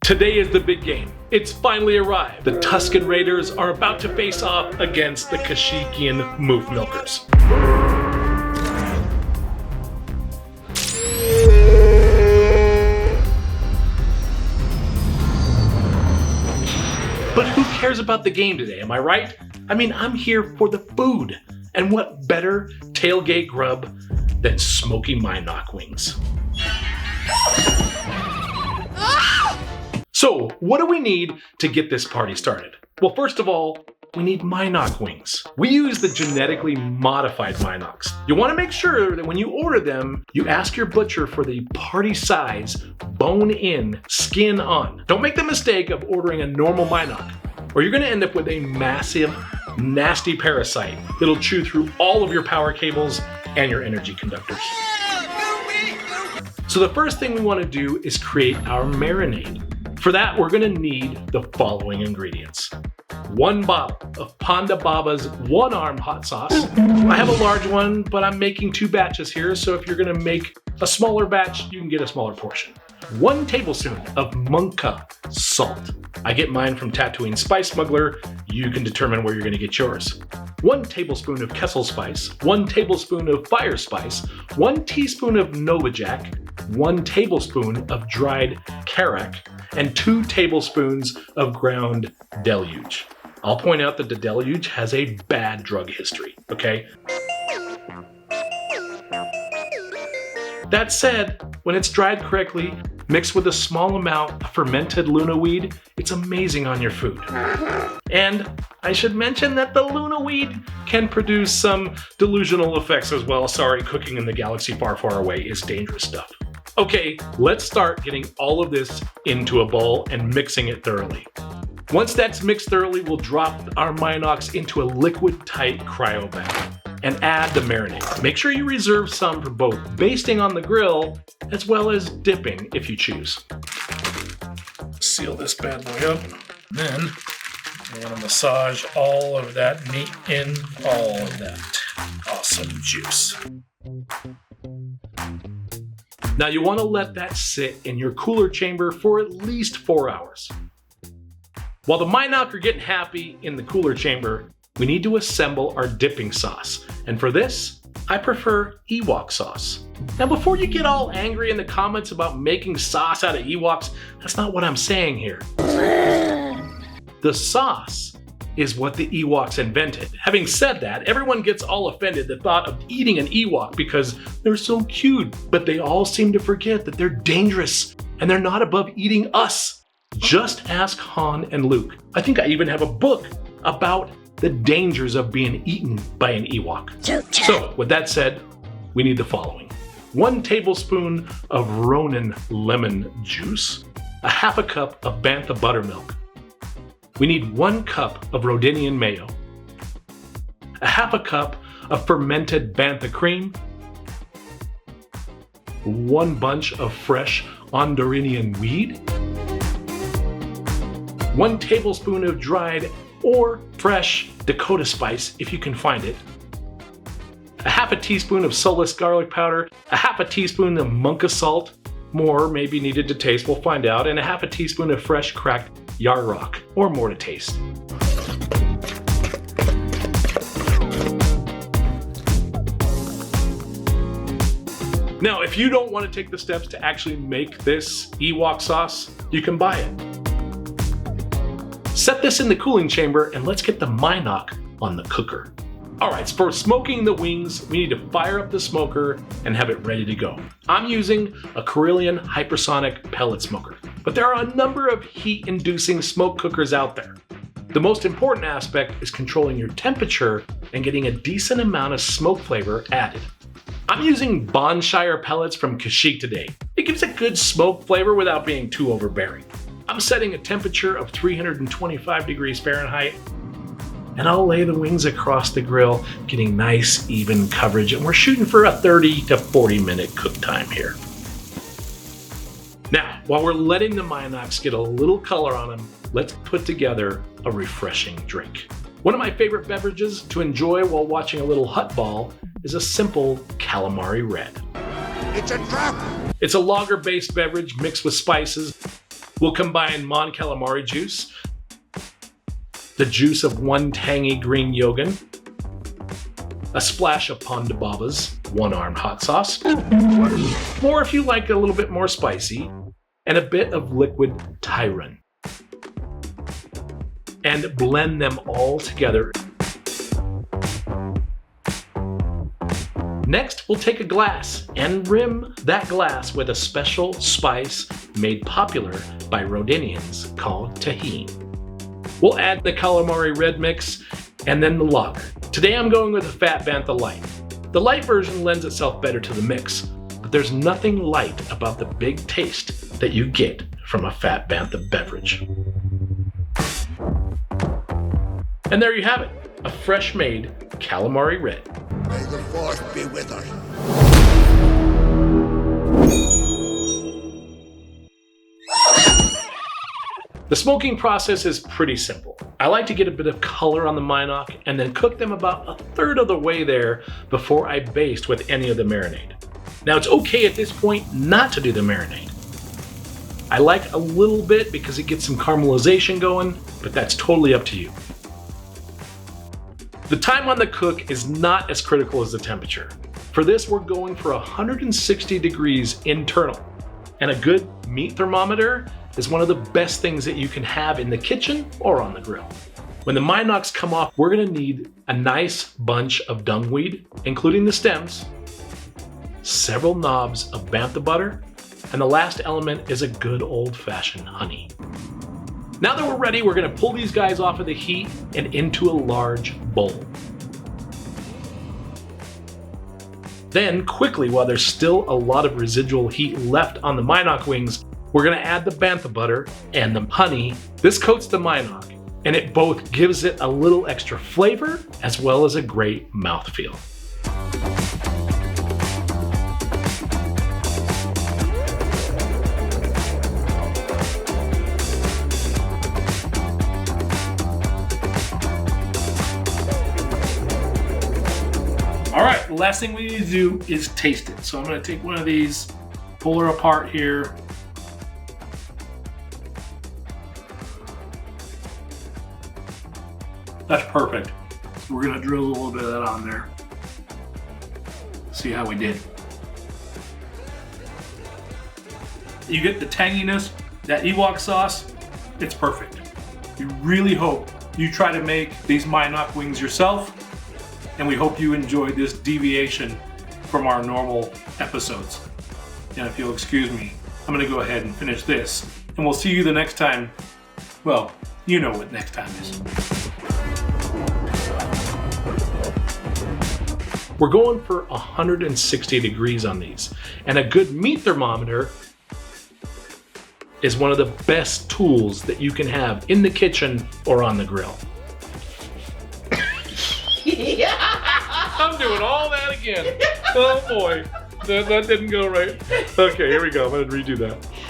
Today is the big game. It's finally arrived. The Tuscan Raiders are about to face off against the Kashikian Moof Milkers. But who cares about the game today, am I right? I mean, I'm here for the food. And what better tailgate grub than Smoky Mynock Wings? So, what do we need to get this party started? Well, first of all, we need Mynock wings. We use the genetically modified Mynocks. You want to make sure that when you order them, you ask your butcher for the party size, bone in, skin on. Don't make the mistake of ordering a normal Mynock, or you're going to end up with a massive, nasty parasite that'll chew through all of your power cables and your energy conductors. So the first thing we want to do is create our marinade. For that, we're going to need the following ingredients. 1 bottle of Ponda Baba's one-arm hot sauce. I have a large one, but I'm making 2 batches here, so if you're going to make a smaller batch, you can get a smaller portion. 1 tablespoon of Munka salt. I get mine from Tatooine Spice Smuggler. You can determine where you're going to get yours. 1 tablespoon of Kessel spice, 1 tablespoon of fire spice, 1 teaspoon of Novajack, 1 tablespoon of dried karak, and 2 tablespoons of ground deluge. I'll point out that the deluge has a bad drug history, okay? That said, when it's dried correctly, mixed with a small amount of fermented Luna weed, it's amazing on your food. And I should mention that the Luna weed can produce some delusional effects as well. Sorry, cooking in the galaxy far, far away is dangerous stuff. Okay, let's start getting all of this into a bowl and mixing it thoroughly. Once that's mixed thoroughly, we'll drop our Mynocks into a liquid-tight cryo bag and add the marinade. Make sure you reserve some for both basting on the grill as well as dipping if you choose. Seal this bad boy up. Then you want to massage all of that meat in all of that awesome juice. Now you want to let that sit in your cooler chamber for at least 4 hours. While the Mynock are getting happy in the cooler chamber, we need to assemble our dipping sauce. And for this, I prefer Ewok sauce. Now before you get all angry in the comments about making sauce out of Ewoks, that's not what I'm saying here. The sauce is what the Ewoks invented. Having said that, everyone gets all offended at the thought of eating an Ewok because they're so cute, but they all seem to forget that they're dangerous and they're not above eating us. Just ask Han and Luke. I think I even have a book about the dangers of being eaten by an Ewok. So with that said, we need the following. 1 tablespoon of Ronin lemon juice, a half a cup of Bantha buttermilk. We need 1 cup of Rodinian mayo, a half a cup of fermented Bantha cream, 1 bunch of fresh Hondurinian weed, 1 tablespoon of dried or fresh Dakota spice if you can find it, a half a teaspoon of Solus garlic powder, a half a teaspoon of Munka salt, more may be needed to taste, we'll find out, and a half a teaspoon of fresh cracked Yarrock, or more to taste. Now, if you don't want to take the steps to actually make this Ewok sauce, you can buy it. Set this in the cooling chamber and let's get the Mynock on the cooker. Alright, so for smoking the wings, we need to fire up the smoker and have it ready to go. I'm using a Carillion hypersonic pellet smoker, but there are a number of heat-inducing smoke cookers out there. The most important aspect is controlling your temperature and getting a decent amount of smoke flavor added. I'm using Bonshire pellets from Kashyyyk today. It gives a good smoke flavor without being too overbearing. I'm setting a temperature of 325 degrees Fahrenheit, and I'll lay the wings across the grill, getting nice, even coverage, and we're shooting for a 30 to 40 minute cook time here. Now, while we're letting the Mynocks get a little color on them, let's put together a refreshing drink. One of my favorite beverages to enjoy while watching a little hut ball is a simple calamari red. It's a trap! It's a lager-based beverage mixed with spices. We'll combine Mon calamari juice, the juice of 1 tangy green yogurt, a splash of Ponda Baba's one-armed hot sauce, or if you like a little bit more spicy, and a bit of liquid Tyron. And blend them all together. Next, we'll take a glass and rim that glass with a special spice made popular by Rhodanians called tahini. We'll add the calamari red mix and then the lager. Today I'm going with a Fat Bantha Light. The light version lends itself better to the mix, but there's nothing light about the big taste that you get from a Fat Bantha beverage. And there you have it, a fresh-made calamari red. May the force be with us. The smoking process is pretty simple. I like to get a bit of color on the Mynock and then cook them about 1/3 of the way there before I baste with any of the marinade. Now it's okay at this point not to do the marinade. I like a little bit because it gets some caramelization going, but that's totally up to you. The time on the cook is not as critical as the temperature. For this, we're going for 160 degrees internal. And a good meat thermometer is one of the best things that you can have in the kitchen or on the grill. When the Mynocks come off, we're gonna need a nice bunch of dungweed, including the stems, several knobs of bantha butter, and the last element is a good old-fashioned honey. Now that we're ready, we're gonna pull these guys off of the heat and into a large bowl. Then quickly, while there's still a lot of residual heat left on the Mynock wings, we're gonna add the bantha butter and the honey. This coats the Mynock, and it both gives it a little extra flavor as well as a great mouthfeel. All right, the last thing we need to do is taste it. So I'm gonna take one of these, pull her apart here. That's perfect. We're gonna drill a little bit of that on there. See how we did. You get the tanginess, that Ewok sauce, it's perfect. We really hope you try to make these Mynock wings yourself, and we hope you enjoyed this deviation from our normal episodes. And if you'll excuse me, I'm gonna go ahead and finish this, and we'll see you the next time. Well, you know what next time is. We're going for 160 degrees on these, and a good meat thermometer is one of the best tools that you can have in the kitchen or on the grill. I'm doing all that again. Oh boy, that didn't go right. Okay, here we go. I'm gonna redo that.